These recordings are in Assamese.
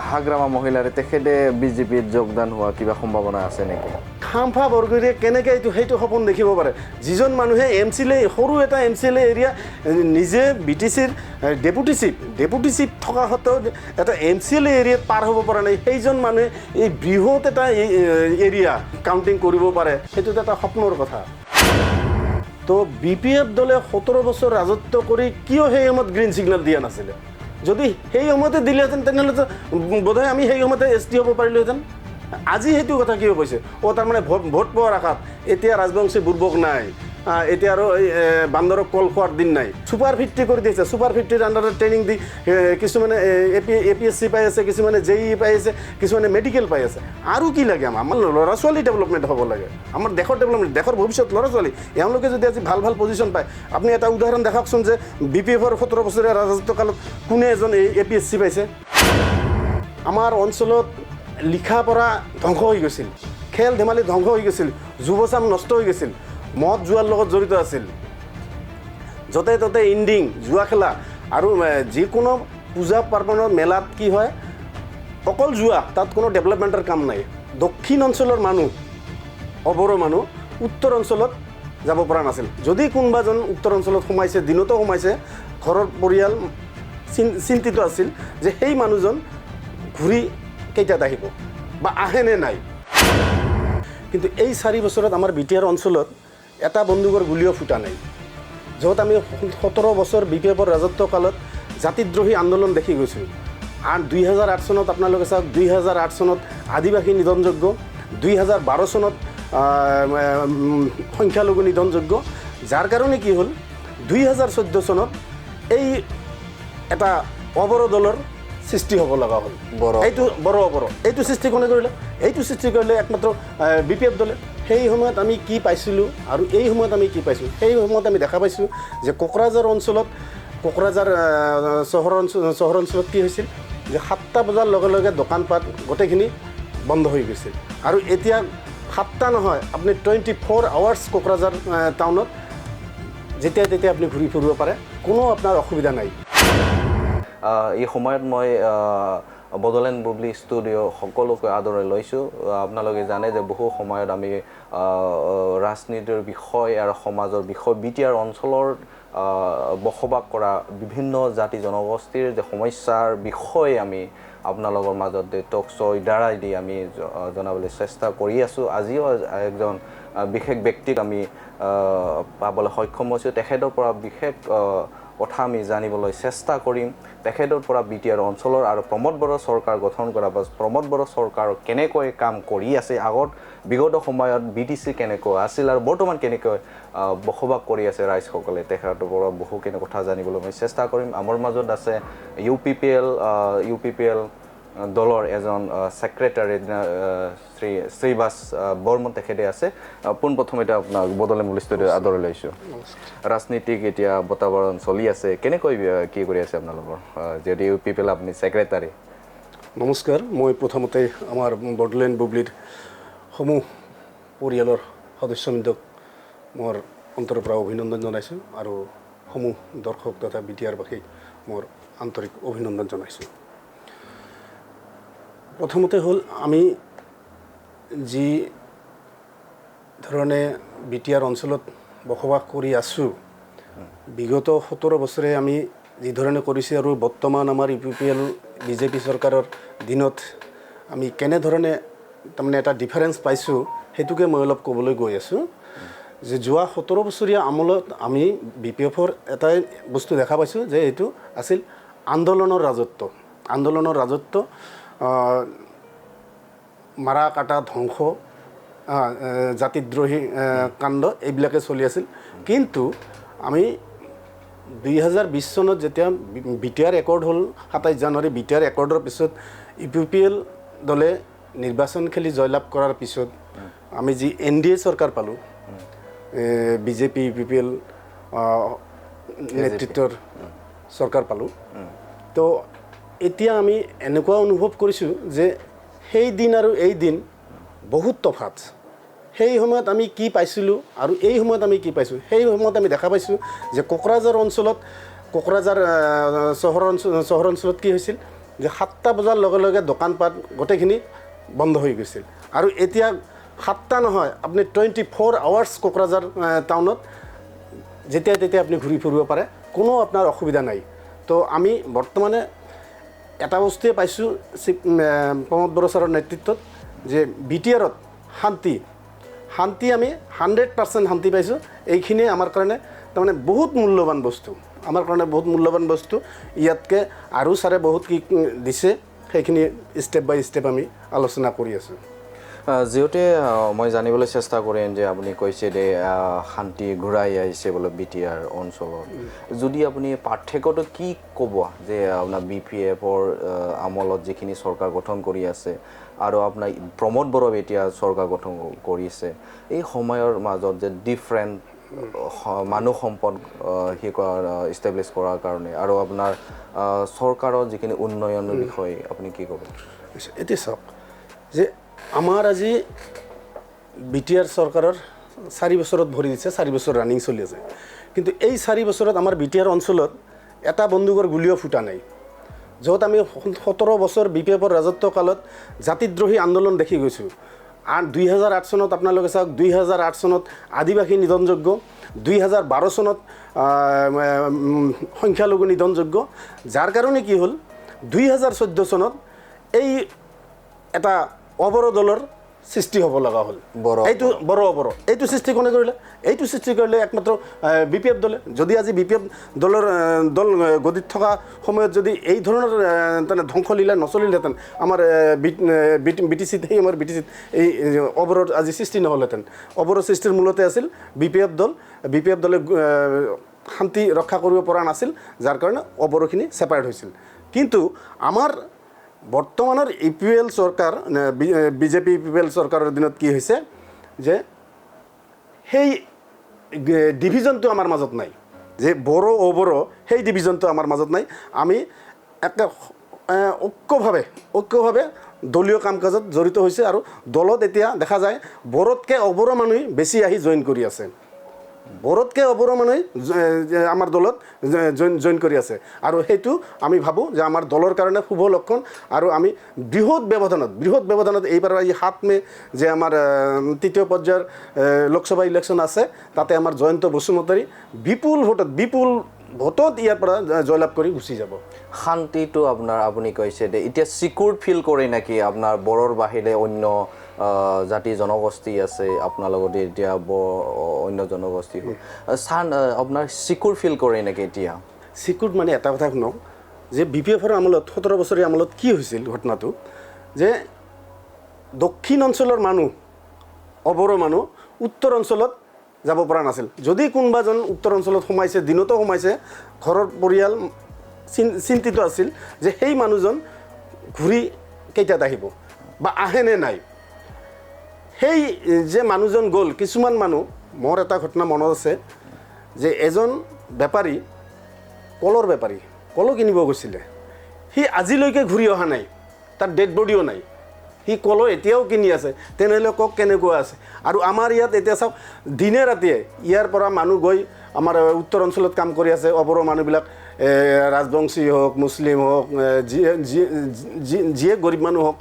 হাগ্ৰামা মহিলাৰে তেখেতে বিজেপিত যোগদান হোৱা কিবা সম্ভাৱনা আছে নেকি খামফা বৰগুৰিয়ে কেনেকৈ সেইটো সপোন দেখিব পাৰে যিজন মানুহে MCLA সৰু এটা MCLA এৰিয়া নিজে BTCৰ ডেপুটি চিফ থকা সত্ত্বেও এটা MCLA এৰিয়াত পাৰ হ'ব পৰা নাই সেইজন মানুহে এই বৃহৎ এটা এৰিয়া কাউণ্টিং কৰিব পাৰে সেইটো এটা সপোনৰ কথা তো BPF দলে 17 বছৰ ৰাজত্ব কৰি কিয় সেই সময়ত গ্ৰীণ ছিগনেল দিয়া নাছিলে যদি সেই সময়তে দিলেহেঁতেন তেনেহ'লে বোধহয় আমি সেই সময়তে ST হ'ব পাৰিলোহেঁতেন আজি সেইটো কথা কিয় কৈছে তাৰমানে ভোট পোৱাৰ আশাত এতিয়া ৰাজবংশী বুৰ্বক নাই এতিয়া আৰু বান্দৰক কল খোৱাৰ দিন নাই ছুপাৰ 50 কৰি দিছে ছুপাৰ 50ৰ আণ্ডাৰত ট্ৰেইনিং দি কিছুমানে APSC পাই আছে কিছুমানে JEE পাই আছে কিছুমানে মেডিকেল পাই আছে আৰু কি লাগে আমাৰ ল'ৰা ছোৱালী ডেভেলপমেণ্ট হ'ব লাগে আমাৰ দেশৰ ডেভেলপমেণ্ট দেশৰ ভৱিষ্যত ল'ৰা ছোৱালী এওঁলোকে যদি আজি ভাল ভাল পজিশ্যন পায় আপুনি এটা উদাহৰণ দেখাওকচোন যে BPFৰ 17 বছৰীয়া ৰাজত্ব কালত কোনে এজন APSC পাইছে আমাৰ অঞ্চলত লিখা পঢ়া ধ্বংস হৈ গৈছিল খেল ধেমালি ধ্বংস হৈ গৈছিল যুৱচাম নষ্ট হৈ গৈছিল মদ জুৱাৰ লগত জড়িত আছিল য'তে ত'তে ইণ্ডিং জুৱা খেলা আৰু যিকোনো পূজা পাৰ্বণৰ মেলাত কি হয় অকল জুৱা তাত কোনো ডেভেলপমেণ্টৰ কাম নাই দক্ষিণ অঞ্চলৰ মানুহ অবড়ো মানুহ উত্তৰ অঞ্চলত যাব পৰা নাছিল যদি কোনোবাজন উত্তৰ অঞ্চলত সোমাইছে দিনতো সোমাইছে ঘৰৰ পৰিয়াল চিন্তিত আছিল যে সেই মানুহজন ঘূৰি কেইটাত আহিব বা আহেনে নাই কিন্তু এই 4 বছৰত আমাৰ BTR অঞ্চলত এটা বন্দুকৰ গুলিও ফুটা নাই য'ত আমি 17 বছৰ BPFৰ ৰাজত্ব কালত জাতিদ্ৰোহী আন্দোলন দেখি গৈছোঁ আৰু 2008 চনত আপোনালোকে চাওক 2008 চনত আদিবাসী নিধনযোগ্য 2012 চনত সংখ্যালঘু নিধনযোগ্য যাৰ কাৰণে কি হ'ল 2014 চনত এই এটা অবড়ো দলৰ সৃষ্টি হ'ব লগা হ'ল এইটো বড়ো এইটো সৃষ্টি কোনে কৰিলে এইটো সৃষ্টি কৰিলে একমাত্ৰ BPF দলে সেই সময়ত আমি কি পাইছিলোঁ আৰু এই সময়ত আমি কি পাইছোঁ সেই সময়ত আমি দেখা পাইছোঁ যে কোকৰাঝাৰ অঞ্চলত কোকৰাঝাৰ চহৰ অঞ্চলত কি হৈছিল যে 7টা বজাৰ লগে লগে দোকানপাট গোটেইখিনি বন্ধ হৈ গৈছিল আৰু এতিয়া 7টা নহয় আপুনি 24 আৱাৰ্ছ কোকৰাঝাৰ টাউনত যেতিয়া তেতিয়া আপুনি ঘূৰি ফুৰিব পাৰে কোনো আপোনাৰ অসুবিধা নাই এই সময়ত মই বড়োলেণ্ড বুবলি ষ্টুডিঅ' সকলোকে আদৰাই লৈছোঁ আপোনালোকে জানে যে বহু সময়ত আমি ৰাজনীতিৰ বিষয় আৰু সমাজৰ বিষয় BTR অঞ্চলৰ বসবাস কৰা বিভিন্ন জাতি জনগোষ্ঠীৰ যে সমস্যাৰ বিষয়ে আমি আপোনালোকৰ মাজত টক শ্ব' দ্বাৰাই দি আমি জনাবলৈ চেষ্টা কৰি আছোঁ আজিও একজন বিশেষ ব্যক্তিক আমি পাবলৈ সক্ষম হৈছোঁ তেখেতৰ পৰা বিশেষ কথা আমি জানিবলৈ চেষ্টা কৰিম তেখেতৰ পৰা BTR অঞ্চলৰ আৰু প্ৰমোদ বড়ো চৰকাৰ গঠন কৰা বা প্ৰমোদ বড়ো চৰকাৰ কেনেকৈ কাম কৰি আছে আগত বিগত সময়ত BTC কেনেকৈ আছিল আৰু বৰ্তমান কেনেকৈ বসবাস কৰি আছে ৰাইজসকলে তেখেতৰ পৰা বহুখিনি কথা জানিবলৈ মই চেষ্টা কৰিম আমাৰ মাজত আছে UPPL দলৰ এজন সেক্ৰেটাৰী শ্ৰীবাস বৰ্মন তেখেতে আছে পোনপ্ৰথমতে আপোনাক বড়োলেণ্ড বুবলি ষ্টুডিঅ'ত আদৰাই লৈছোঁ ৰাজনীতিক এতিয়া বাতাবৰণ চলি আছে কেনেকৈ কি কৰি আছে আপোনালোকৰ যদি UPPL আপুনি সেক্ৰেটাৰী নমস্কাৰ মই প্ৰথমতে আমাৰ বড়োলেণ্ড বুবলিৰ সমূহ পৰিয়ালৰ সদস্যবৃন্দক মোৰ অন্তৰৰ পৰা অভিনন্দন জনাইছোঁ আৰু সমূহ দৰ্শক তথা BTR-বাসীক মোৰ আন্তৰিক অভিনন্দন জনাইছোঁ প্ৰথমতে হ'ল আমি যি ধৰণে BTR অঞ্চলত বসবাস কৰি আছোঁ বিগত 17 বছৰে আমি যি ধৰণে কৰিছে আৰু বৰ্তমান আমাৰ UPPL BJP চৰকাৰৰ দিনত আমি কেনেধৰণে তাৰমানে এটা ডিফাৰেঞ্চ পাইছোঁ সেইটোকে মই অলপ ক'বলৈ গৈ আছোঁ যে যোৱা 17 বছৰীয়া আমলত আমি BPFৰ এটাই বস্তু দেখা পাইছোঁ যে এইটো আছিল আন্দোলনৰ ৰাজত্ব মাৰা কাটা ধ্বংস জাতিদ্ৰোহী কাণ্ড এইবিলাকে চলি আছিল কিন্তু আমি 2020 চনত যেতিয়া BTR একৰ্ড হ'ল 27 জানুৱাৰী BTR একৰ্ডৰ পিছত UPPL দলে নিৰ্বাচন খেলি জয়লাভ কৰাৰ পিছত আমি যি NDA চৰকাৰ পালোঁ BJP UPPL নেতৃত্বৰ চৰকাৰ পালোঁ তো এতিয়া আমি এনেকুৱা অনুভৱ কৰিছোঁ যে সেই দিন আৰু এই দিন বহুত তফাৎ সেই সময়ত আমি কি পাইছিলোঁ আৰু এই সময়ত আমি কি পাইছোঁ সেই সময়ত আমি দেখা পাইছোঁ যে কোকৰাঝাৰ চহৰ অঞ্চলত কি হৈছিল যে 7টা বজাৰ লগে লগে দোকানপাট গোটেইখিনি বন্ধ হৈ গৈছিল আৰু এতিয়া 7টা নহয় আপুনি 24 আৱাৰ্ছ কোকৰাঝাৰ টাউনত যেতিয়া তেতিয়া আপুনি ঘূৰি ফুৰিব পাৰে কোনো আপোনাৰ অসুবিধা নাই তো আমি বৰ্তমানে এটা বস্তুৱে পাইছোঁ প্ৰমোদ বড়ো ছাৰৰ নেতৃত্বত যে BTRত শান্তি আমি 100% শান্তি পাইছোঁ এইখিনিয়ে আমাৰ কাৰণে তাৰমানে বহুত মূল্যৱান বস্তু আমাৰ কাৰণে বহুত মূল্যৱান বস্তু ইয়াতকৈ আৰু ছাৰে বহুত কি দিছে সেইখিনি ষ্টেপ বাই ষ্টেপ আমি আলোচনা কৰি আছোঁ যিহেতু মই জানিবলৈ চেষ্টা কৰিম যে আপুনি কৈছে যে শান্তি ঘূৰাই আহিছে বোলে BTR অঞ্চলত যদি আপুনি পাৰ্থক্যটো কি ক'ব যে আপোনাৰ BPFৰ আমলত যিখিনি চৰকাৰ গঠন কৰি আছে আৰু আপোনাৰ প্ৰমোদ বড়ো এতিয়া চৰকাৰ গঠন কৰিছে এই সময়ৰ মাজত যে ডিফাৰেণ্ট মানুহ সম্পদ ইষ্টাব্লিছ কৰাৰ কাৰণে আৰু আপোনাৰ চৰকাৰৰ যিখিনি উন্নয়নৰ বিষয়ে আপুনি কি ক'ব এতিয়া চাওক যে আমাৰ আজি BTR চৰকাৰৰ 4 বছৰত ভৰি দিছে 4 বছৰ ৰানিং চলি আছে কিন্তু এই 4 বছৰত আমাৰ BTR অঞ্চলত এটা বন্দুকৰ গুলিও ফুটা নাই য'ত আমি 17 বছৰ BPFৰ ৰাজত্ব কালত জাতিদ্ৰোহী আন্দোলন দেখি গৈছোঁ আৰু 2008 চনত আপোনালোকে চাওক 2008 চনত আদিবাসী নিধনযোগ্য 2012 চনত সংখ্যালঘু নিধনযোগ্য যাৰ কাৰণে কি হ'ল 2014 চনত এই এটা অবৰোধৰ সৃষ্টি হ'ব লগা হ'ল এইটো এইটো সৃষ্টি কোনে কৰিলে এইটো সৃষ্টি কৰিলে একমাত্ৰ BPF দলে যদি আজি BPF দল গদিত থকা সময়ত যদি এই ধৰণৰ তেনে ধ্বংসলীলা নচলিলেহেঁতেন আমাৰ BTCত সেই আমাৰ BTCত এই অবৰোধ আজি সৃষ্টি নহ'লহেঁতেন অবৰোধ সৃষ্টিৰ মূলতে আছিল BPF দলে শান্তি ৰক্ষা কৰিব পৰা নাছিল যাৰ কাৰণে অবৰোধখিনি ছেপাৰেট হৈছিল কিন্তু আমাৰ বৰ্তমানৰ EPL চৰকাৰ BJP EPL চৰকাৰৰ দিনত কি হৈছে যে সেই ডিভিজনটো আমাৰ মাজত নাই যে বড়ো অবড়ো সেই ডিভিজনটো আমাৰ মাজত নাই আমি একে ঐক্যভাৱে দলীয় কাম কাজত জড়িত হৈছে আৰু দলত এতিয়া দেখা যায় বড়োতকৈ অবড়ো মানুহ বেছি আহি জইন কৰি আছে বড়োতকৈ অবড়ো মানুহ আমাৰ দলত জইন কৰি আছে আৰু সেইটো আমি ভাবোঁ যে আমাৰ দলৰ কাৰণে শুভ লক্ষণ আৰু আমি বৃহৎ ব্যৱধানত এইবাৰ 7 মে যে আমাৰ তৃতীয় পৰ্যায়ৰ লোকসভা ইলেকশ্যন আছে তাতে আমাৰ জয়ন্ত বসুমতাৰী বিপুল ভোটত ইয়াৰ পৰা জয়লাভ কৰি গুচি যাব শান্তিটো আপোনাৰ আপুনি কৈছে যে এতিয়া সিকিউৰ ফিল কৰে নেকি আপোনাৰ বড়োৰ বাহিৰে অন্য জাতি জনগোষ্ঠী আছে আপোনাৰ লগতে এতিয়া অন্য জনগোষ্ঠী আপোনাৰ সিকিউৰ ফিল কৰে নেকি এতিয়া সিকিউৰ মানে এটা কথা শুনক যে BPFৰ আমলত 17 বছৰীয়া আমলত কি হৈছিল ঘটনাটো যে দক্ষিণ অঞ্চলৰ মানুহ অবড়ো মানুহ উত্তৰ অঞ্চলত যাব পৰা নাছিল যদি কোনোবাজন উত্তৰ অঞ্চলত সোমাইছে দিনতো সোমাইছে ঘৰৰ পৰিয়াল চিন্তিত আছিল যে সেই মানুহজন ঘূৰি কেইটাত আহিব বা আহেনে নাই সেই যে মানুহজন গ'ল কিছুমান মানুহ মোৰ এটা ঘটনা মনত আছে যে এজন বেপাৰী কল কিনিব গৈছিলে সি আজিলৈকে ঘূৰি অহা নাই তাৰ ডেড বডিও নাই সি কল এতিয়াও কিনি আছে তেনেহ'লে কওক কেনেকুৱা আছে আৰু আমাৰ ইয়াত এতিয়া চাওক দিনে ৰাতিয়ে ইয়াৰ পৰা মানুহ গৈ আমাৰ উত্তৰ অঞ্চলত কাম কৰি আছে অবড়ো মানুহবিলাক ৰাজবংশী হওক মুছলিম হওক যিয়ে গৰীব মানুহ হওক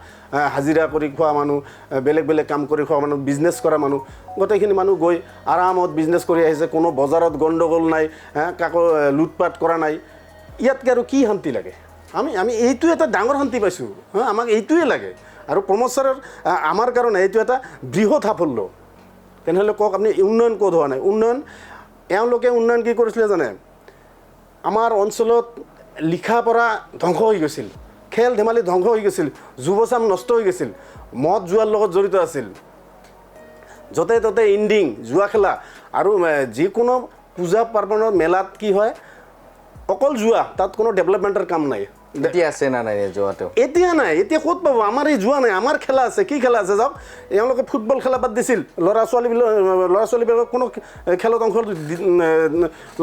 হাজিৰা কৰি খোৱা মানুহ বেলেগ কাম কৰি খোৱা মানুহ বিজনেছ কৰা মানুহ গোটেইখিনি মানুহ গৈ আৰামত বিজনেছ কৰি আহিছে কোনো বজাৰত গণ্ডগোল নাই কাকো লুটপাট কৰা নাই ইয়াতকৈ আৰু কি শান্তি লাগে আমি এইটো এটা ডাঙৰ শান্তি পাইছোঁ আমাক এইটোৱে লাগে আৰু প্ৰমোদ ছাৰৰ আমাৰ কাৰণে এইটো এটা বৃহৎ সাফল্য তেনেহ'লে কওক আপুনি উন্নয়ন ক'ত হোৱা নাই এওঁলোকে উন্নয়ন কি কৰিছিলে জানে আমাৰ অঞ্চলত লিখা পঢ়া ধ্বংস হৈ গৈছিল খেল ধেমালি ধ্বংস হৈ গৈছিল যুৱচাম নষ্ট হৈ গৈছিল মদ জুৱাৰ লগত জড়িত আছিল য'তে ত'তে ইণ্ডিং জুৱা খেলা আৰু যিকোনো পূজা পাৰ্বণৰ মেলাত কি হয় অকল জুৱা তাত কোনো ডেভেলপমেণ্টৰ কাম নাই এতিয়া আছে না নাই জুৱাটো এতিয়া নাই এতিয়া ক'ত পাব আমাৰ এই জুৱা নাই আমাৰ খেলা আছে কি খেলা আছে যাওক এওঁলোকে ফুটবল খেলা বাদ দিছিল ল'ৰা ছোৱালীবিলাকক কোনো খেলত অংশ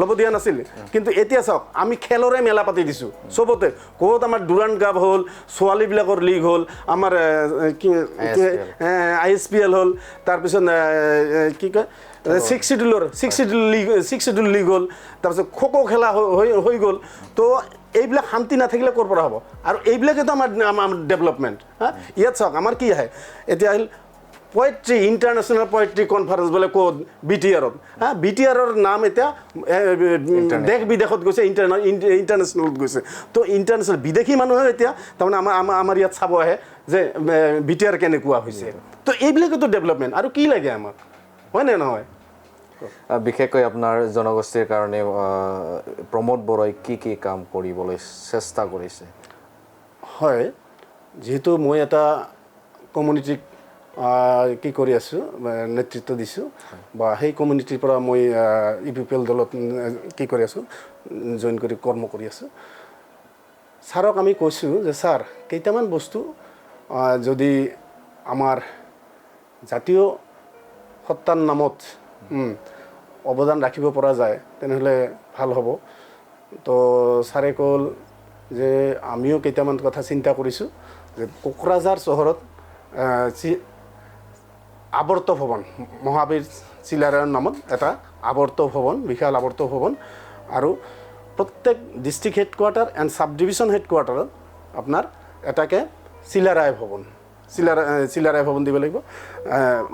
ল'ব দিয়া নাছিল কিন্তু এতিয়া চাওক আমি খেলৰে মেলা পাতি দিছোঁ চবতে ক'ত আমাৰ ডুৰাণ্ড কাপ হ'ল ছোৱালীবিলাকৰ লীগ হ'ল আমাৰ কি ISPL হ'ল তাৰপিছত কি কয় ছিক্স চিডুল লীগ হ'ল তাৰপিছত খো খো খেলা হৈ গ'ল তো এইবিলাক শান্তি নাথাকিলে ক'ৰ পৰা হ'ব আৰু এইবিলাকেতো আমাৰ ডেভেলপমেণ্ট হা ইয়াত চাওক আমাৰ কি আহে এতিয়া আহিল পয়েট্ৰি ইণ্টাৰনেশ্যনেল পয়েট্ৰি কনফাৰেঞ্চ বোলে ক'ত BTR-ত হা BTR-ৰ নাম এতিয়া দেশ বিদেশত গৈছে ইণ্টাৰনেশ্যনেলত গৈছে তো ইণ্টাৰনেশ্যনেল বিদেশী মানুহে এতিয়া তাৰমানে আমাৰ ইয়াত চাব আহে যে BTR কেনেকুৱা হৈছে তো এইবিলাকেতো ডেভেলপমেণ্ট আৰু কি লাগে আমাক হয়নে নহয় বিশেষকৈ আপোনাৰ জনগোষ্ঠীৰ কাৰণে প্ৰমোদ বৰাই কি কাম কৰিবলৈ চেষ্টা কৰিছে হয় যেহেতু মই এটা কমিউনিটিক কি কৰি আছোঁ নেতৃত্ব দিছোঁ বা সেই কমিউনিটিৰ পৰা মই UPL দলত কি কৰি আছোঁ জইন কৰি কৰ্ম কৰি আছোঁ ছাৰক আমি কৈছোঁ যে ছাৰ কেইটামান বস্তু যদি আমাৰ জাতীয় সত্তাৰ নামত অৱদান ৰাখিব পৰা যায় তেনেহ'লে ভাল হ'ব তো ছাৰে ক'ল যে আমিও কেইটামান কথা চিন্তা কৰিছোঁ যে কোকৰাঝাৰ চহৰত আৱৰ্ত ভৱন মহাবীৰ চিলাৰায়ৰ নামত এটা আৱৰ্ত ভৱন বিশাল আৱৰ্ত ভৱন আৰু প্ৰত্যেক district headquarter and sub division হেডকোৱাৰ্টাৰত আপোনাৰ এটাকে চিলাৰায় ভৱন দিব লাগিব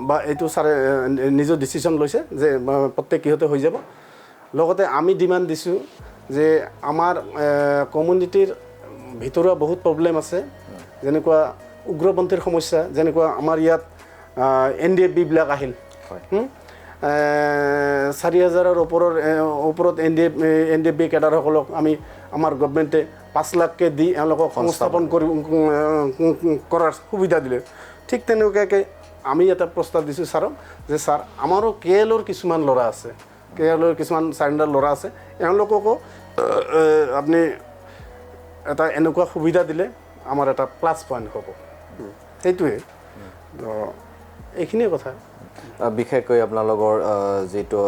বা এইটো ছাৰে নিজৰ ডিচিশ্যন লৈছে যে প্ৰত্যেক কিহতে হৈ যাব লগতে আমি ডিমাণ্ড দিছোঁ যে আমাৰ কমিউনিটিৰ ভিতৰুৱা বহুত প্ৰব্লেম আছে যেনেকুৱা উগ্ৰপন্থীৰ সমস্যা যেনেকুৱা আমাৰ ইয়াত NDFB-বিলাক আহিল 4,000-ৰ ওপৰত NDFB কেডাৰসকলক আমাৰ গভৰ্ণমেণ্টে 5 লাখকৈ দি এওঁলোকক সংস্থাপন কৰাৰ সুবিধা দিলে ঠিক তেনেকুৱাকৈ আমি এটা প্ৰস্তাৱ দিছোঁ ছাৰক যে ছাৰ আমাৰো KL-ৰ কিছুমান ল'ৰা আছে KL-ৰ কিছুমান চাৰেণ্ডাৰ ল'ৰা আছে এওঁলোককো আপুনি এটা এনেকুৱা সুবিধা দিলে আমাৰ এটা প্লাছ পইণ্ট হ'ব সেইটোৱে তো এইখিনিয়ে কথা বিশেষকৈ আপোনালোকৰ যিটো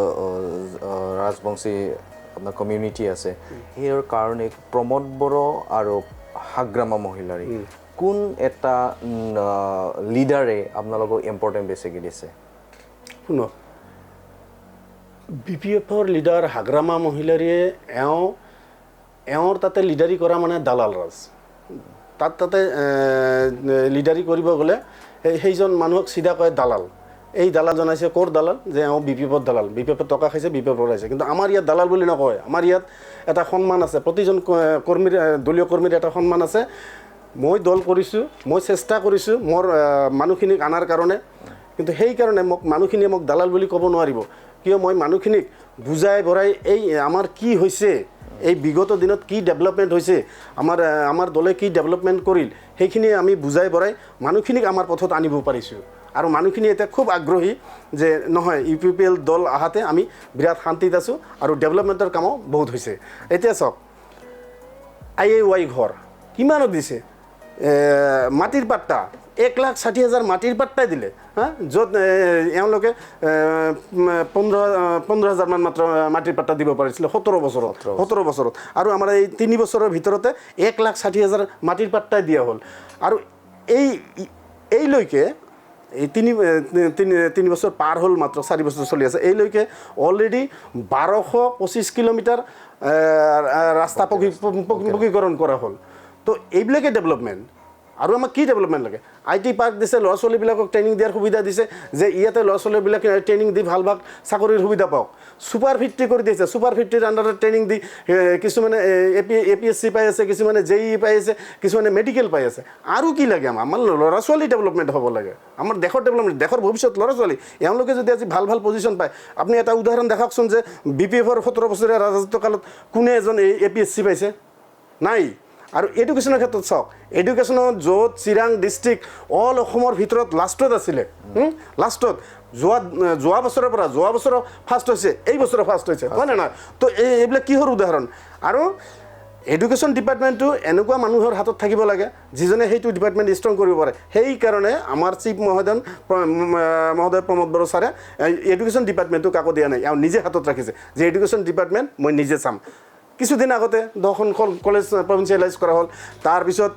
ৰাজবংশী আপোনাৰ কমিউনিটি আছে সেইৰ কাৰণে প্ৰমোদ বড়ো আৰু হাগ্ৰামা মহিলাৰী কোন এটা লিডাৰে আপোনালোকক ইম্পৰ্টেণ্ট বেছিকৈ দিছে শুনক BPF-ৰ লিডাৰ হাগ্ৰামা মহিলাৰীয়ে এওঁৰ তাতে লিডাৰী কৰা মানে দালাল ৰাজ তাতে লিডাৰী কৰিব গ'লে সেইজন মানুহক চিধা কয় দালাল এই দালাল জনাইছে ক'ৰ দালাল যে এওঁ BPF-ৰ দালাল BPF-ত টকা খাইছে BPF পঢ়াইছে কিন্তু আমাৰ ইয়াত দালাল বুলি নকয় আমাৰ ইয়াত এটা সন্মান আছে প্ৰতিজন কৰ্মীৰ দলীয় কৰ্মীৰ এটা সন্মান আছে মই দল কৰিছোঁ মই চেষ্টা কৰিছোঁ মোৰ মানুহখিনিক আনাৰ কাৰণে কিন্তু সেইকাৰণে মানুহখিনিয়ে মোক দালাল বুলি ক'ব নোৱাৰিব কিয় মই মানুহখিনিক বুজাই বঢ়াই এই আমাৰ কি হৈছে এই বিগত দিনত কি ডেভেলপমেণ্ট হৈছে আমাৰ দলে কি ডেভেলপমেণ্ট কৰিল সেইখিনি আমি বুজাই বঢ়াই মানুহখিনিক আমাৰ পথত আনিব পাৰিছোঁ আৰু মানুহখিনি এতিয়া খুব আগ্ৰহী যে নহয় UPL দল আহাতে আমি বিৰাট শান্তিত আছোঁ আৰু ডেভেলপমেণ্টৰ কামো বহুত হৈছে এতিয়া চাওক IAY ঘৰ কিমানত দিছে মাটিৰ পাট্টা 1,60,000 মাটিৰ পাট্টাই দিলে হা য'ত এওঁলোকে 15,000 মান মাত্ৰ মাটিৰ পাট্টা দিব পাৰিছিলে 17 বছৰত আৰু আমাৰ এই 3 বছৰৰ ভিতৰতে 1,60,000 মাটিৰ পাট্টাই দিয়া হ'ল আৰু এইলৈকে এই তিনি বছৰ পাৰ হ'ল মাত্ৰ 4 বছৰ চলি আছে এইলৈকে অলৰেডি 1225 কিলোমিটাৰ ৰাস্তা পকীকৰণ কৰা হ'ল তো এইবিলাকে ডেভেলপমেণ্ট আৰু আমাক কি ডেভেলপমেণ্ট লাগে IT পাৰ্ক দিছে ল'ৰা ছোৱালীবিলাকক ট্ৰেইনিং দিয়াৰ সুবিধা দিছে যে ইয়াতে ল'ৰা ছোৱালীবিলাকে ট্ৰেইনিং দি ভাল চাকৰিৰ সুবিধা পাওক ছুপাৰ ফিফটি কৰি দিছে ছুপাৰ ফিফটিৰ আণ্ডাৰত ট্ৰেইনিং দি কিছুমানে APSC পাই আছে কিছুমানে JEE পাই আছে কিছুমানে মেডিকেল পাই আছে আৰু কি লাগে আমাৰ ল'ৰা ছোৱালী ডেভেলপমেণ্ট হ'ব লাগে আমাৰ দেশৰ ডেভেলপমেণ্ট দেশৰ ভৱিষ্যত ল'ৰা ছোৱালী এওঁলোকে যদি আজি ভাল পজিশ্যন পায় আপুনি এটা উদাহৰণ দেখাওকচোন যে BPF-ৰ 17 বছৰীয়া ৰাজত্বকালত কোনে এজন APSC পাইছে নাই আৰু এডুকেশ্যনৰ ক্ষেত্ৰত চাওক এডুকেশ্যনত য'ত চিৰাং ডিষ্ট্ৰিক্ট অল অসমৰ ভিতৰত লাষ্টত আছিলে লাষ্টত যোৱা বছৰৰ পৰা ফাৰ্ষ্ট হৈছে এই বছৰৰ ফাৰ্ষ্ট হৈছে হয় নে নহয় তো এইবিলাক কিহৰ উদাহৰণ আৰু এডুকেশ্যন ডিপাৰ্টমেণ্টটো এনেকুৱা মানুহৰ হাতত থাকিব লাগে যিজনে সেইটো ডিপাৰ্টমেণ্ট ষ্ট্ৰং কৰিব পাৰে সেইকাৰণে আমাৰ চিফ মহোদয় প্ৰমোদ বড়ো ছাৰে এডুকেশ্যন ডিপাৰ্টমেণ্টটো কাকো দিয়া নাই এওঁ নিজে হাতত ৰাখিছে যে এডুকেশ্যন ডিপাৰ্টমেণ্ট মই নিজে চাম কিছুদিন আগতে 10খন কলেজ প্ৰভিঞ্চিয়েলাইজ কৰা হ'ল তাৰপিছত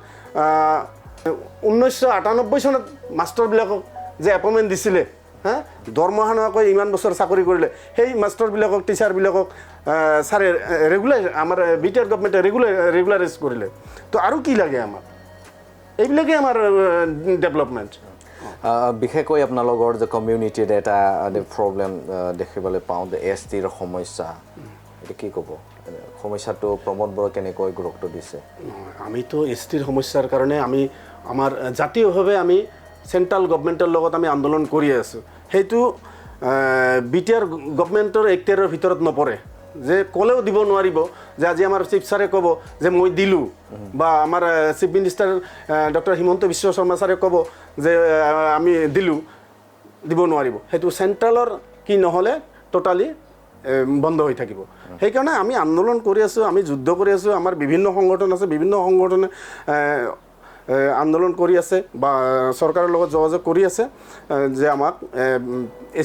1998 চনত মাষ্টৰবিলাকক যে এপইণ্টমেণ্ট দিছিলে হ্যাঁ দৰমহা নোহোৱাকৈ ইমান বছৰ চাকৰি কৰিলে সেই মাষ্টৰবিলাকক টিচাৰবিলাকক ছাৰে ৰেগুলাৰ আমাৰ বিটিআৰ গভৰ্ণমেণ্টে ৰেগুলাৰাইজ কৰিলে তো আৰু কি লাগে আমাক এইবিলাকেই আমাৰ ডেভেলপমেণ্ট বিশেষকৈ আপোনালোকৰ যে কমিউনিটিৰ এটা প্ৰব্লেম দেখিবলৈ পাওঁ যে STৰ সমস্যা এটা কি ক'ব সমস্যাটো প্ৰমোদ বড়ো কেনেকৈ গুৰুত্ব দিছে আমিতো STৰ সমস্যাৰ কাৰণে আমি আমাৰ জাতীয়ভাৱে আমি চেণ্ট্ৰেল গভৰ্ণমেণ্টৰ লগত আমি আন্দোলন কৰি আছোঁ সেইটো বিটিআৰ গভৰ্ণমেণ্টৰ এক্টিয়াৰৰ ভিতৰত নপৰে যে ক'লেও দিব নোৱাৰিব যে আজি আমাৰ চিফ ছাৰে ক'ব যে মই দিলোঁ বা আমাৰ chief minister doctor Himanta Biswa Sarma ছাৰে ক'ব যে আমি দিলোঁ দিব নোৱাৰিব সেইটো চেণ্ট্ৰেলৰ কি নহ'লে টোটালি বন্ধ হৈ থাকিব সেইকাৰণে আমি আন্দোলন কৰি আছোঁ আমি যুদ্ধ কৰি আছোঁ আমাৰ বিভিন্ন সংগঠন আছে বিভিন্ন সংগঠনে আন্দোলন কৰি আছে বা চৰকাৰৰ লগত যোগাযোগ কৰি আছে যে আমাক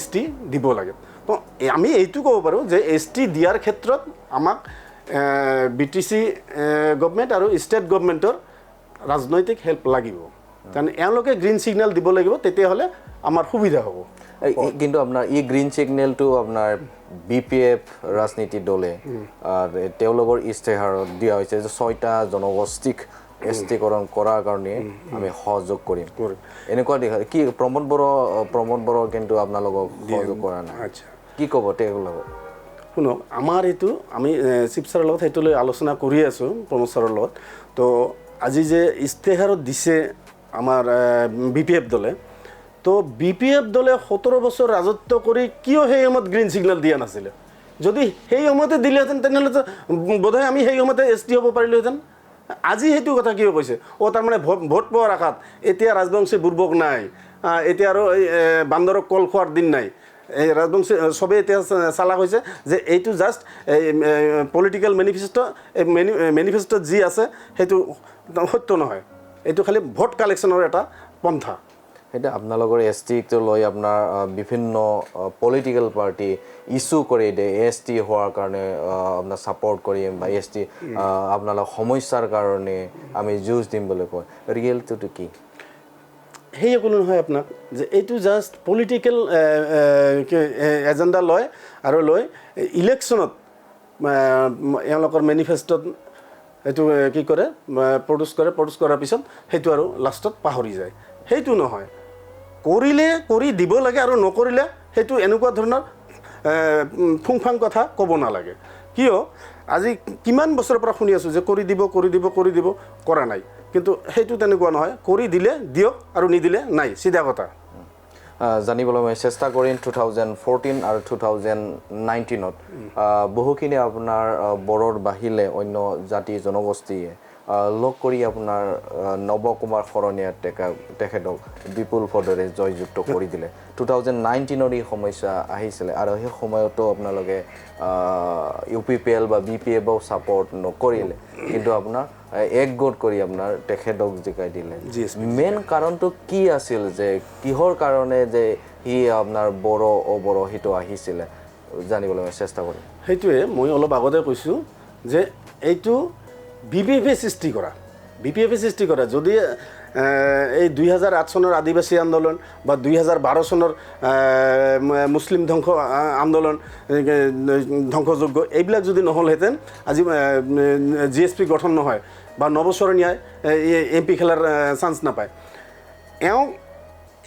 ST দিব লাগে তো আমি এইটো ক'ব পাৰোঁ যে ST দিয়াৰ ক্ষেত্ৰত আমাক BTC গভৰ্ণমেণ্ট আৰু ষ্টেট গভৰ্ণমেণ্টৰ ৰাজনৈতিক হেল্প লাগিব কাৰণ এওঁলোকে গ্ৰীণ ছিগনেল দিব লাগিব তেতিয়াহ'লে আমাৰ সুবিধা হ'ব কিন্তু আপোনাৰ এই গ্ৰীণ ছিগনেলটো আপোনাৰ BPF ৰাজনীতি দলে তেওঁলোকৰ ইস্তেহাৰত দিয়া হৈছে যে 6টা জনগোষ্ঠীক STকৰণ কৰাৰ কাৰণে আমি সহযোগ কৰিম এনেকুৱা দেখা কি প্ৰমোদ বড়ো কিন্তু আপোনালোকক সহযোগ কৰা নাই আচ্ছা কি ক'ব তেওঁলোকক শুনক আমাৰ এইটো আমি চিফ ছাৰৰ লগত সেইটো লৈ আলোচনা কৰি আছোঁ প্ৰমোদ ছাৰৰ লগত তো আজি যে ইস্তেহাৰত দিছে আমাৰ BPF দলে তো BPF দলে 17 বছৰ ৰাজত্ব কৰি কিয় সেই সময়ত গ্ৰীণ ছিগনেল দিয়া নাছিলে যদি সেই সময়তে দিলেহেঁতেন তেনেহ'লে বোধহয় আমি সেই সময়তে ST হ'ব পাৰিলোহেঁতেন আজি সেইটো কথা কিয় কৈছে তাৰমানে ভোট পোৱাৰ আশাত এতিয়া ৰাজবংশী বুৰ্বক নাই এতিয়া আৰু বান্দৰক কল খোৱাৰ দিন নাই এই ৰাজবংশী চবেই এতিয়া চালাক হৈছে যে এইটো জাষ্ট পলিটিকেল মেনিফেষ্টোত যি আছে সেইটো সত্য নহয় এইটো খালি ভোট কালেকশ্যনৰ এটা পন্থা সেইটো আপোনালোকৰ STটো লৈ আপোনাৰ বিভিন্ন পলিটিকেল পাৰ্টি ইছ্যু কৰি দিয়ে ST হোৱাৰ কাৰণে আপোনাৰ ছাপৰ্ট কৰিম বা ST আপোনালোকৰ সমস্যাৰ কাৰণে আমি যুঁজ দিম বুলি কয় ৰিয়েলটোতো কি সেয়ে ক'লো নহয় আপোনাক যে এইটো জাষ্ট পলিটিকেল এজেণ্ডা লয় আৰু লৈ ইলেকশ্যনত এওঁলোকৰ মেনিফেষ্টোত এইটো কি কৰে প্ৰডিউচ কৰাৰ পিছত সেইটো আৰু লাষ্টত পাহৰি যায় সেইটো নহয় কৰিলে কৰি দিব লাগে আৰু নকৰিলে সেইটো এনেকুৱা ধৰণৰ ফুংফাং কথা ক'ব নালাগে কিয় আজি কিমান বছৰৰ পৰা শুনি আছোঁ যে কৰি দিব কৰা নাই কিন্তু সেইটো তেনেকুৱা নহয় কৰি দিলে দিয়ক আৰু নিদিলে নাই চিধা কথা জানিবলৈ মই চেষ্টা কৰিম 2014 আৰু 2019ত বহুখিনি আপোনাৰ বড়োৰ বাহিৰে অন্য জাতি জনগোষ্ঠীয়ে লগ কৰি আপোনাৰ নৱকুমাৰ শৰণীয়া তেখেতক বিপুল পদৰে জয়যুক্ত কৰি দিলে 2019ৰ এই সমস্যা আহিছিলে আৰু সেই সময়তো আপোনালোকে UPPL বা BPF ছাপৰ্ট নকৰিলে কিন্তু আপোনাৰ একগোট কৰি আপোনাৰ তেখেতক জিকাই দিলে মেইন কাৰণটো কি আছিল যে কিহৰ কাৰণে যে সি আপোনাৰ বড়ো সেইটো আহিছিলে জানিবলৈ মই চেষ্টা কৰিম সেইটোৱে মই অলপ আগতে কৈছোঁ যে এইটো BPF সৃষ্টি কৰা যদি এই 2008 চনৰ আদিবাসী আন্দোলন বা 2012 চনৰ মুছলিম ধ্বংস আন্দোলন ধ্বংসযোগ্য এইবিলাক যদি নহ'লহেঁতেন আজি GSP গঠন নহয় বা নৱচৰণীয়াই MP খেলাৰ চান্স নাপায়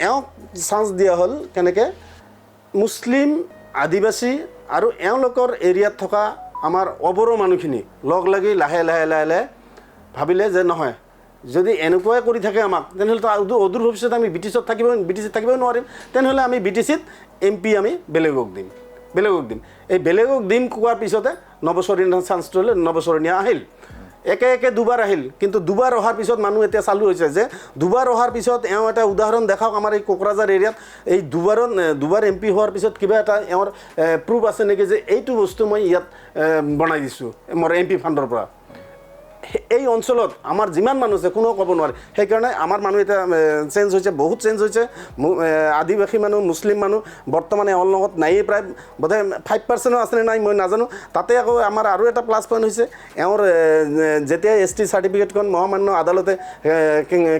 এওঁক চান্স দিয়া হ'ল কেনেকৈ মুছলিম আদিবাসী আৰু এওঁলোকৰ এৰিয়াত থকা আমাৰ অবড়ো মানুহখিনি লগ লাগি লাহে ভাবিলে যে নহয় যদি এনেকুৱাই কৰি থাকে আমাক তেনেহ'লে তো অদূৰ ভৱিষ্যতে আমি BTCত থাকিবই নোৱাৰিম তেনেহ'লে আমি BTCত MP আমি বেলেগক দিম এই বেলেগক দিম কোৱাৰ পিছতে নৱচৰণীয়া চান্সটো হ'লে নৱচৰণীয়া আহিল একে দুবাৰ আহিল কিন্তু দুবাৰ অহাৰ পিছত মানুহ এতিয়া চালু হৈছে যে দুবাৰ অহাৰ পিছত এওঁ এটা উদাহৰণ দেখাওক আমাৰ এই কোকৰাঝাৰ এৰিয়াত এই দুবাৰ MP হোৱাৰ পিছত কিবা এটা এওঁৰ প্ৰুফ আছে নেকি যে এইটো বস্তু মই ইয়াত বনাই দিছোঁ মোৰ MP ফাণ্ডৰ পৰা এই অঞ্চলত আমাৰ যিমান মানুহ আছে কোনেও ক'ব নোৱাৰে সেইকাৰণে আমাৰ মানুহ এতিয়া চেঞ্জ হৈছে বহুত চেঞ্জ হৈছে আদিবাসী মানুহ মুছলিম মানুহ বৰ্তমানে এওঁৰ লগত নায়েই প্ৰায় বোধহয় 5% আছেনে নাই মই নাজানো তাতে আকৌ আমাৰ আৰু এটা প্লাছ পইণ্ট হৈছে এওঁৰ যেতিয়া ST চাৰ্টিফিকেটখন মহামান্য আদালতে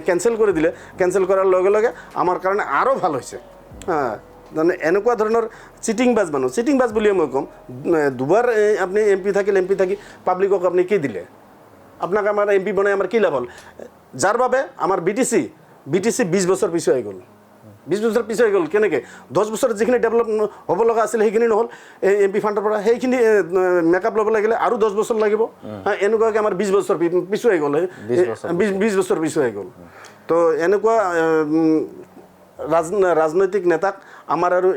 কেঞ্চেল কৰি দিলে কেঞ্চেল কৰাৰ লগে লগে আমাৰ কাৰণে আৰু ভাল হৈছে মানে এনেকুৱা ধৰণৰ চিটিংবাজ মানুহ চিটিংবাজ বুলিয়ে মই ক'ম দুবাৰ আপুনি MP থাকি পাব্লিকক আপুনি কি দিলে আপোনাক আমাৰ MP বনাই আমাৰ কি লাভ হ'ল যাৰ বাবে আমাৰ BTC 20 বছৰ পিছুৱাই গ'ল 20 বছৰ পিছুৱাই গ'ল কেনেকৈ 10 বছৰত যিখিনি ডেভেলপ হ'ব লগা আছিল সেইখিনি নহ'ল MP ফাণ্ডৰ পৰা সেইখিনি মেকআপ ল'ব লাগিলে আৰু 10 বছৰ লাগিব এনেকুৱাকৈ আমাৰ 20 বছৰ পিছুৱাই গ'ল 20 বছৰ পিছুৱাই গ'ল তো এনেকুৱা ৰাজনৈতিক নেতাক আমাৰ আৰু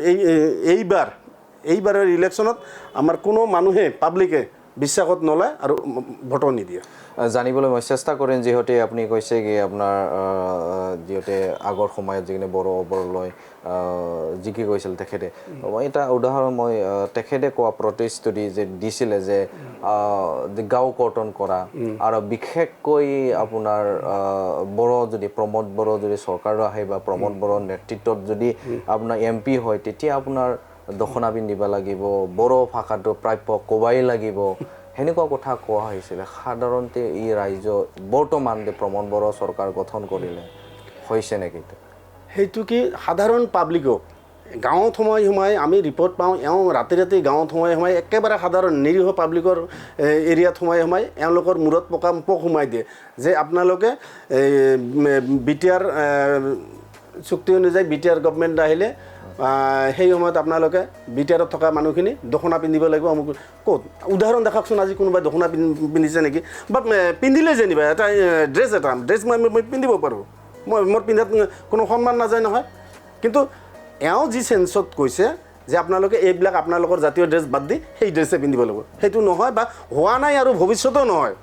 এইবাৰৰ ইলেকশ্যনত আমাৰ কোনো মানুহে পাব্লিকে বিশ্বাসত নলয় আৰু ভোটো নিদিয়ে জানিবলৈ মই চেষ্টা কৰিম যিহেতু আপুনি কৈছে কি আপোনাৰ যিহেতু আগৰ সময়ত যিখিনি বড়োবোৰলৈ জিকি গৈছিল তেখেতে মই এটা উদাহৰণ মই তেখেতে কোৱা প্ৰতিশ্ৰুতি যে দিছিলে যে গাঁও কৰ্তন কৰা আৰু বিশেষকৈ আপোনাৰ বড়ো যদি প্ৰমোদ বড়ো যদি চৰকাৰ আহে বা প্ৰমোদ বড়োৰ নেতৃত্বত যদি আপোনাৰ MP হয় তেতিয়া আপোনাৰ দখনা পিন্ধিব লাগিব বড়ো ভাষাটো প্ৰাপ্য ক'বাই লাগিব সেনেকুৱা কথা কোৱা হৈছিলে সাধাৰণতে এই ৰাজ্য বৰ্তমান যে প্ৰমোদ বড়ো চৰকাৰ গঠন কৰিলে হৈছে নেকি সেইটো কি সাধাৰণ পাব্লিকক গাঁৱত সোমাই আমি ৰিপৰ্ট পাওঁ ৰাতি গাঁৱত সোমাই একেবাৰে সাধাৰণ নিৰীহ পাব্লিকৰ এৰিয়াত সোমাই এওঁলোকৰ মূৰত পোক সোমাই দিয়ে যে আপোনালোকে BTR চুক্তি অনুযায়ী BTR গভৰ্ণমেণ্ট আহিলে সেই সময়ত আপোনালোকে BTRত থকা মানুহখিনি দখনা পিন্ধিব লাগিব অমুক ক'ত উদাহৰণ দেখাওকচোন আজি কোনোবাই দখনা পিন্ধিছে নেকি বা পিন্ধিলে যেনিবা এটা ড্ৰেছ মই পিন্ধিব পাৰোঁ মোৰ পিন্ধাত কোনো সন্মান নাযায় নহয় কিন্তু এওঁ যি চেঞ্চত কৈছে যে আপোনালোকে এইবিলাক আপোনালোকৰ জাতীয় ড্ৰেছ বাদ দি সেই ড্ৰেছে পিন্ধিব লাগিব সেইটো নহয় বা হোৱা নাই আৰু ভৱিষ্যতেও নহয়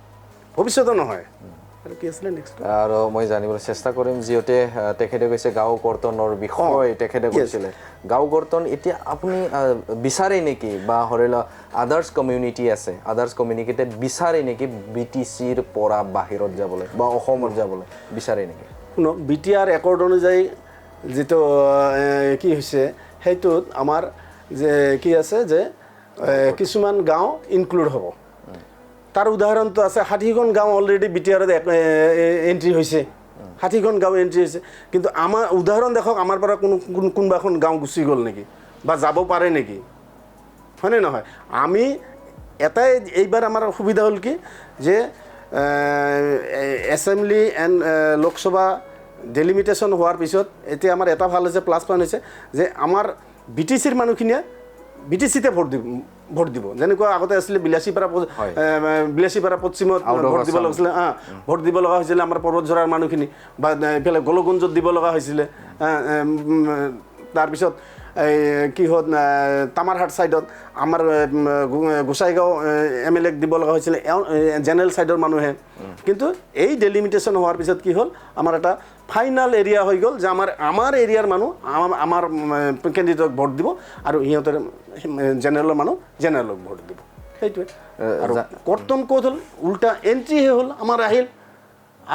আৰু কি আছিলে নেক্সট আৰু মই জানিবলৈ চেষ্টা কৰিম যিহেতু তেখেতে কৈছে গাঁও কৰ্তনৰ বিষয় তেখেতে কৈছিলে গাঁও কৰ্তন এতিয়া আপুনি বিচাৰে নেকি বা হৰিলা আদাৰ্ছ কমিউনিটি আছে আদাৰ্ছ কমিউনিটিতে বিচাৰে নেকি BTCৰ পৰা বাহিৰত যাবলৈ বা অসমত যাবলৈ বিচাৰে নেকি শুনক BTR একৰ্ড অনুযায়ী যিটো কি হৈছে সেইটোত আমাৰ যে কি আছে যে কিছুমান গাঁও ইনক্লুড হ'ব তাৰ উদাহৰণটো আছে 60খন গাঁও অলৰেডি BTRত এণ্ট্ৰি হৈছে 60খন গাঁও এণ্ট্ৰি হৈছে কিন্তু আমাৰ উদাহৰণ দেখক আমাৰ পৰা কোনোবা এখন গাঁও গুচি গ'ল নেকি বা যাব পাৰে নেকি হয়নে নহয় আমি এটাই এইবাৰ আমাৰ সুবিধা হ'ল কি যে এছেম্বলি এণ্ড লোকসভা ডেলিমিটেশ্যন হোৱাৰ পিছত এতিয়া আমাৰ এটা ভাল হৈছে প্লাছ পইণ্ট হৈছে যে আমাৰ BTCৰ মানুহখিনিয়ে BTCতে ভোট দিব যেনেকুৱা আগতে আছিলে বিলাসীপাৰা পশ্চিমত ভোট দিব লাগিছিলে ভোট দিব লগা হৈছিলে আমাৰ পৰ্বতঝৰাৰ মানুহখিনি বা এইফালে গোলগঞ্জত দিব লগা হৈছিলে তাৰপিছত কি হ'ল তামাৰহাট ছাইডত আমাৰ গোসাইগাঁও MLAক দিব লগা হৈছিলে জেনেৰেল ছাইডৰ মানুহে কিন্তু এই ডেলিমিটেশ্যন হোৱাৰ পিছত কি হ'ল আমাৰ এটা ফাইনেল এৰিয়া হৈ গ'ল যে আমাৰ এৰিয়াৰ মানুহ আমাৰ কেণ্ডিডেটক ভোট দিব আৰু সিহঁতৰ জেনেৰেলৰ মানুহ জেনেৰেলক ভোট দিব সেইটোৱে আৰু কৰ্তন ক'ত হ'ল উল্টা এণ্ট্ৰিহে হ'ল আমাৰ আহিল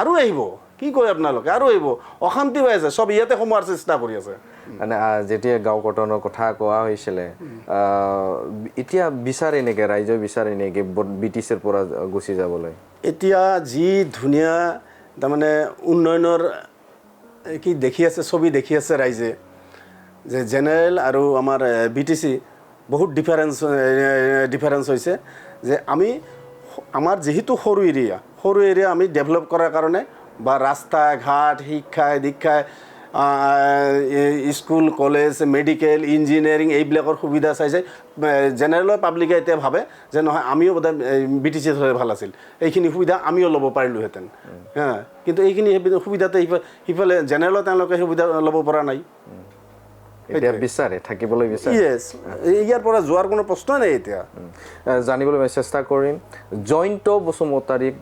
আৰু আহিব কি কয় আপোনালোকে আৰু আহিব অশান্তি হৈ আছে চব ইয়াতে সোমোৱাৰ চেষ্টা কৰি আছে মানে যেতিয়া গাঁও কৰ্তনৰ কথা কোৱা হৈছিলে এতিয়া বিচাৰে নেকি ৰাইজে বিচাৰে নেকি BTCৰ পৰা গুচি যাবলৈ এতিয়া যি ধুনীয়া তাৰমানে উন্নয়নৰ কি দেখি আছে ছবি দেখি আছে ৰাইজে যে জেনেৰেল আৰু আমাৰ BTC বহুত ডিফাৰেঞ্চ হৈছে যে আমাৰ যিহেতু সৰু এৰিয়া আমি ডেভেলপ কৰাৰ কাৰণে বা ৰাস্তা ঘাট শিক্ষা দীক্ষা স্কুল কলেজ মেডিকেল ইঞ্জিনিয়াৰিং এইবিলাকৰ সুবিধা চাইছে জেনেৰেলৰ পাব্লিকে এতিয়া ভাবে যে নহয় আমিও বোধহয় BTCত হ'লে ভাল আছিল এইখিনি সুবিধা আমিও ল'ব পাৰিলোহেঁতেন কিন্তু এইখিনি সুবিধাতে সিফালে জেনেৰেলত তেওঁলোকে সুবিধা ল'ব পৰা নাই এতিয়া বিচাৰে থাকিবলৈ বিচাৰে ইয়েছ ইয়াৰ পৰা যোৱাৰ কোনো প্ৰশ্নই নাই এতিয়া জানিবলৈ মই চেষ্টা কৰিম জয়ন্ত বসুমতাৰীক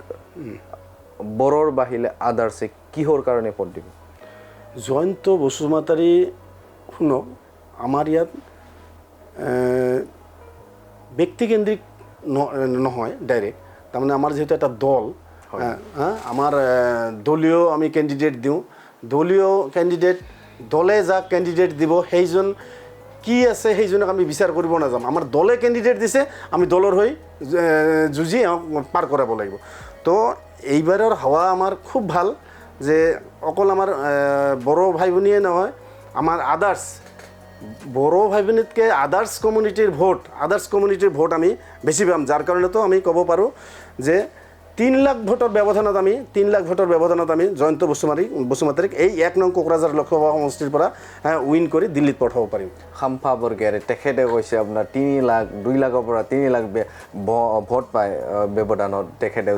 বড়োৰ বাহিৰে আদাৰ্ছে কিহৰ কাৰণে ভোট দিব জয়ন্ত বসুমতাৰী শুনক আমাৰ ইয়াত ব্যক্তিকেন্দ্ৰিক নহয় ডাইৰেক্ট তাৰমানে আমাৰ যিহেতু এটা দল আমাৰ দলীয় আমি কেণ্ডিডেট দিওঁ দলীয় কেণ্ডিডেট দলে যাক কেণ্ডিডেট দিব সেইজন কি আছে সেইজনক আমি বিচাৰ কৰিব নাযাম আমাৰ দলে কেণ্ডিডেট দিছে আমি দলৰ হৈ যুঁজি পাৰ কৰাব লাগিব তো এইবাৰৰ হাৱা আমাৰ খুব ভাল যে অকল আমাৰ বড়ো ভাই ভনীয়ে নহয় আমাৰ আদাৰ্ছ বড়ো ভাই ভনীতকৈ আদাৰ্ছ কমিউনিটিৰ ভোট আমি বেছি পাম, যাৰ কাৰণেতো আমি ক'ব পাৰোঁ যে 3 লাখ ভোটৰ ব্যৱধানত আমি জয়ন্ত বসুমতাৰীক এই 1 নং কোকৰাঝাৰ লোকসভা সমষ্টিৰ পৰা উইন কৰি দিল্লীত পঠাব পাৰিম। খাম্ফা বৰগেৰে তেখেতে কৈছে আপোনাৰ 3 লাখ 2 লাখৰ পৰা 3 লাখ ভোট পায় ব্যৱধানত তেখেতে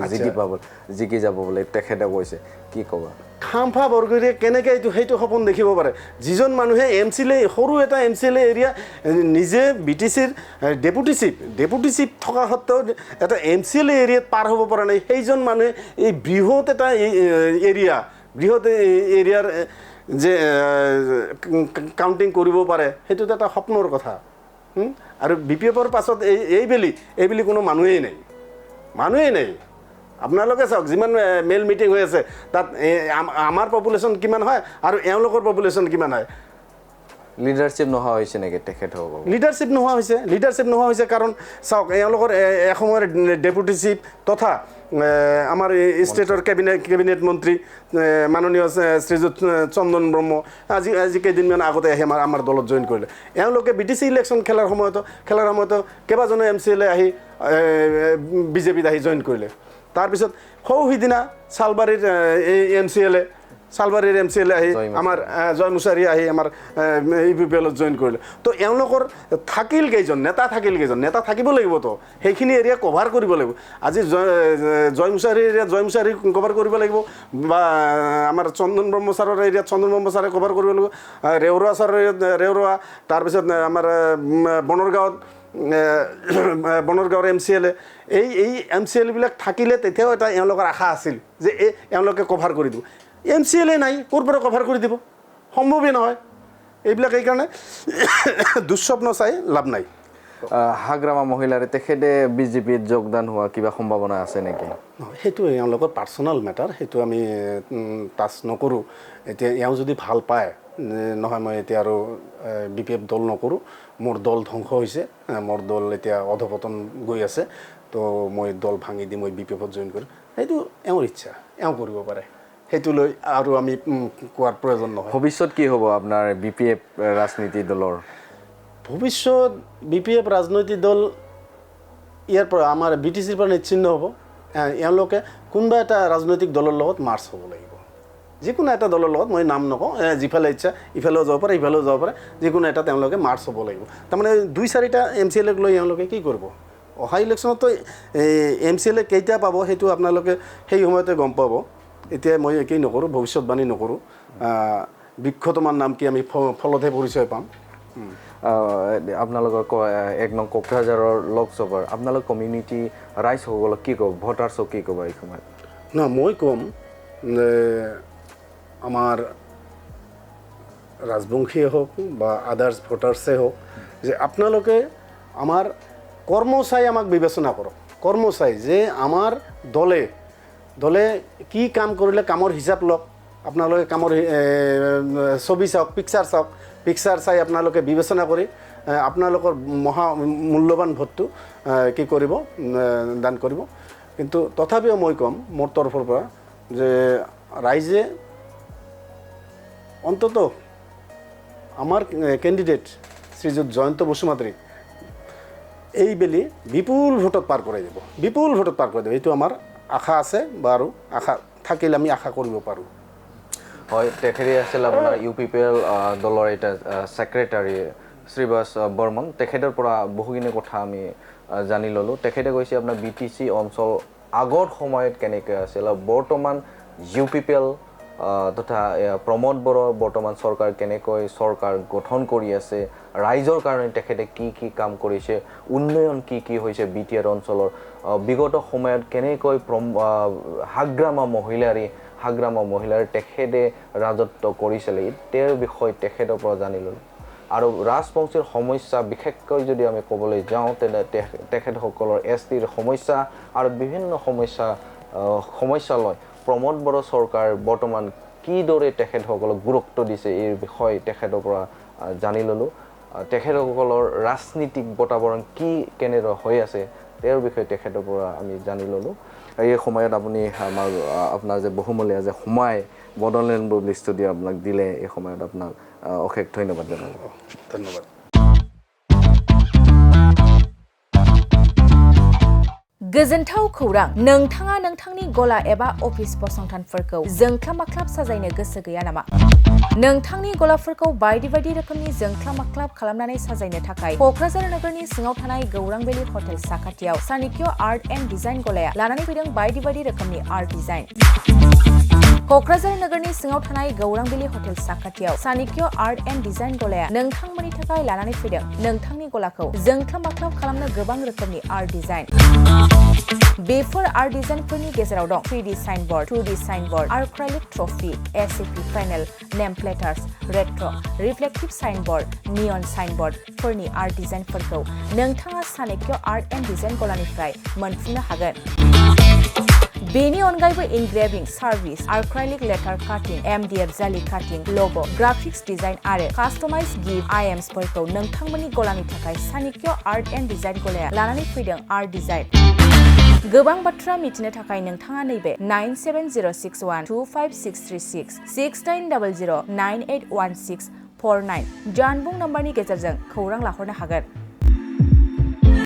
জিকি যাব বুলি তেখেতে কৈছে, কি ক'বা? খাম্ফা বৰগেৰে কেনেকৈ সেইটো সপোন দেখিব পাৰে? যিজন মানুহে সৰু এটা MCLA এৰিয়া নিজে BTCৰ ডেপুটি চিফ থকা সত্ত্বেও এটা MCLA এৰিয়াত পাৰ হ'ব পৰা নাই, সেইজন মানুহে এই বৃহৎ এৰিয়াৰ যে কাউণ্টিং কৰিব পাৰে, সেইটোতো এটা সপোনৰ কথা। আৰু BPFৰ পাছত এইবেলি কোনো মানুহেই নাই। আপোনালোকে চাওক, যিমান মেল মিটিং হৈ আছে তাত আমাৰ পপুলেশ্যন কিমান হয় আৰু এওঁলোকৰ পপুলেশ্যন কিমান হয়? লিডাৰশ্বিপ নোহোৱা হৈছে নেকি তেখেতসকল? লিডাৰশ্বিপ নোহোৱা হৈছে কাৰণ চাওক, এওঁলোকৰ এসময়ৰ ডেপুটি চিফ তথা আমাৰ ষ্টেটৰ কেবিনেট মন্ত্ৰী মাননীয় শ্ৰীযুত চন্দন ব্ৰহ্ম আজি কেইদিনমান আগতে আহি আমাৰ দলত জইন কৰিলে। এওঁলোকে BTC ইলেকশ্যন খেলাৰ সময়তো কেইবাজনো MCLA আহি বিজেপিত আহি জইন কৰিলে। তাৰপিছত সিদিনা চালবাৰীৰ MCLA আহি আমাৰ জয় মুছাৰী আহি আমাৰ UPPLত জইন কৰিলে। তো এওঁলোকৰ নেতা থাকিব লাগিবতো, সেইখিনি এৰিয়া কভাৰ কৰিব লাগিব। আজি জয় মুছাৰী এৰিয়াত জয় মুছাৰী কভাৰ কৰিব লাগিব, বা আমাৰ চন্দন ব্ৰহ্ম ছাৰৰ এৰিয়াত চন্দন ব্ৰহ্ম ছাৰে কভাৰ কৰিব লাগিব, ৰেওৰা ছাৰৰ এৰিয়াত ৰেওৰা, তাৰপিছত আমাৰ বনৰগাঁৱৰ MCLA, এই MCLAবিলাক থাকিলে তেতিয়াও এটা এওঁলোকৰ আশা আছিল যে এওঁলোকে কভাৰ কৰি দিব। MCLA নাই, ক'ৰ পৰা কভাৰ কৰি দিব? সম্ভৱেই নহয়। এইবিলাক এইকাৰণে দুঃস্বপ্ন চাই লাভ নাই। হাগ্ৰামা মহিলাৰে তেখেতে বিজেপিত যোগদান হোৱা কিবা সম্ভাৱনা আছে নেকি? সেইটো এওঁলোকৰ পাৰ্চনেল মেটাৰ, সেইটো আমি টাচ নকৰোঁ। এতিয়া এওঁ যদি ভাল পায়, নহয় মই এতিয়া আৰু BPF দল নকৰোঁ, মোৰ দল ধ্বংস হৈছে, মোৰ দল এতিয়া অধপতন গৈ আছে, তো মই দল ভাঙি দি মই BPFত জইন কৰিম, সেইটো এওঁৰ ইচ্ছা, এওঁ কৰিব পাৰে। সেইটো লৈ আৰু আমি কোৱাৰ প্ৰয়োজন নহয়। ভৱিষ্যত কি হ'ব আপোনাৰ BPF ৰাজনীতি দলৰ? ভৱিষ্যত BPF ৰাজনৈতিক দল ইয়াৰ পৰা আমাৰ BTCৰ পৰা নিশ্চিন্ন হ'ব। এওঁলোকে কোনোবা এটা ৰাজনৈতিক দলৰ লগত মাৰ্চ হ'ব লাগিব, যিকোনো এটা দলৰ লগত, মই নাম নকওঁ, যিফালে ইচ্ছা ইফালেও যাব পাৰে ইফালেও যাব পাৰে, যিকোনো এটা তেওঁলোকে মাৰ্চ হ'ব লাগিব। তাৰমানে 2-4টা MCLAক লৈ এওঁলোকে কি কৰিব? অহা ইলেকশ্যনতো MCLA কেইটা পাব সেইটো আপোনালোকে সেই সময়তে গম পাব। এতিয়া মই একেই নকৰোঁ, ভৱিষ্যতবাণী নকৰোঁ। বৃক্ষতমাৰ নাম কি আমি ফলতহে পৰিচয় পাম। আপোনালোকৰ 1 নং কোকৰাঝাৰৰ লোকসভাৰ আপোনালোক কমিউনিটি ৰাইজসকলক কি ক'ব, ভোটাৰ্ছক কি ক'ব এই সময়ত? মই ক'ম যে আমাৰ ৰাজবংশীয়ে হওক বা আদাৰ্ছ ভোটাৰ্ছে হওক, যে আপোনালোকে আমাৰ কৰ্ম চাই আমাক বিবেচনা কৰক। কৰ্ম চাই যে আমাৰ দলে কি কাম কৰিলে কামৰ হিচাপ লওক। আপোনালোকে কামৰ ছবি চাওক, পিকচাৰ চাই আপোনালোকে বিবেচনা কৰি আপোনালোকৰ মূল্যৱান ভোটটো কি কৰিব, দান কৰিব। কিন্তু তথাপিও মই ক'ম মোৰ তৰফৰ পৰা যে ৰাইজে অন্তত আমাৰ কেণ্ডিডেট শ্ৰীযুত জয়ন্ত বসুমতাৰীক এইবেলি বিপুল ভোটত পাৰ কৰাই দিব, এইটো আমাৰ আশা আছে, বা আৰু আশা থাকিলে আমি আশা কৰিব পাৰোঁ। হয়, তেখেতে আছিল আপোনাৰ UPPL দলৰ এটা ছেক্ৰেটাৰী শ্ৰীবাস বৰ্মন। তেখেতৰ পৰা বহুখিনি কথা আমি জানি ল'লোঁ। তেখেতে কৈছে আপোনাৰ BTC অঞ্চল আগৰ সময়ত কেনেকৈ আছিল, আৰু বৰ্তমান UPPL তথা প্ৰমোদ বড়োৰ বৰ্তমান চৰকাৰ কেনেকৈ চৰকাৰ গঠন কৰি আছে, ৰাইজৰ কাৰণে তেখেতে কি কাম কৰিছে, উন্নয়ন কি হৈছে BTR অঞ্চলৰ, বিগত সময়ত কেনেকৈ হাগ্ৰামা মহিলাৰ তেখেতে ৰাজত্ব কৰিছিলে, তেওঁৰ বিষয়ে তেখেতৰ পৰা জানি ল'লোঁ। আৰু ৰাজবংশীৰ সমস্যা বিশেষকৈ যদি আমি ক'বলৈ যাওঁ, তেনে তেখেতসকলৰ STৰ সমস্যা আৰু বিভিন্ন সমস্যা লৈ প্ৰমোদ বড়ো চৰকাৰ বৰ্তমান কিদৰে তেখেতসকলক গুৰুত্ব দিছে এই বিষয়ে তেখেতৰ পৰা জানি ল'লোঁ। তেখেতসকলৰ ৰাজনীতিক বাতাবৰণ কেনেদৰে হৈ আছে তেওঁৰ বিষয়ে তেখেতৰ পৰা আমি জানি ল'লোঁ। এই সময়ত আপুনি আপোনাৰ যে বহুমূলীয়া যে সময় বডলেণ্ড বুবলি ষ্টুডিঅ' আপোনাক দিলে এই সময়ত আপোনাক অশেষ ধন্যবাদ জনালোঁ ধন্যবাদ गोजोनथाव खौरां नोंथाङा नोंथांनि गला एबा अफिस फसंथानफोरखौ जोंख्लाब माख्लाब साजायनो गोसो गैया नामा नोंथांनि गलाफोरखौ बायदि बायदि रोखोमनि जोंख्लाब माख्लाब खालामनानै साजायनो थाखाय क'क्राझार नोगोरनि सिङाव थानाय गौरांभेलि हटेल साखाथियाव चाणक्य आर्ट एन्ड डिजाइन गलाया लानानै फैदों बायदि बायदि रोखोमनि आर्ट डिजाइन क'क्राझार नोगोरनि सिङाव थानाय गौरांभेलि हटेल साखाथियाव चाणक्य आर्ट एन्ड डिजाइन गलाया नोंथांमोननि थाखाय लानानै फैदों नोंथांनि गलाखौ जोंख्लाब माख्लाब खालामनो गोबां रोखोमनि आर्ट डिजाइन बेफोर आर्ट डिजाइनफोरनि गेजेराव दं 3D signboard 2D signboard acrylic trophy SAP panel name प्लेटार्स रेट्र रिफ्लेक्टिभ साइनबोर्ड नियन साइनबोर्डफोरनि आर्ट डिजाइनफोरखौ नोंथाङा चाणक्य आर्ट एन्ड डिजाइन गलानिफ्राय मोनफुंनो हागोन बेनि अनगायैबो इनग्रेविं सार्भिस आर्क्राइलिक लेटार काटिं एमडीएफ जाली काटिं ल'ग' ग्राफिक्स डिजाइन आरो कास्टमाइज गिफ्ट आइएम्सफोरखौ नोंथांमोननि गलानि थाखाय चाणक्य आर्ट एन्ड डिजाइन गलाया लानानै फैदों आर्ट डिजाइन गोबां बाथ्रा मिथिनो थाखाय नोंथाङा नैबे 9706125636 6800981649 जानबुं नम्बरनि गेजेरजों खौरां लाहरनो हागोन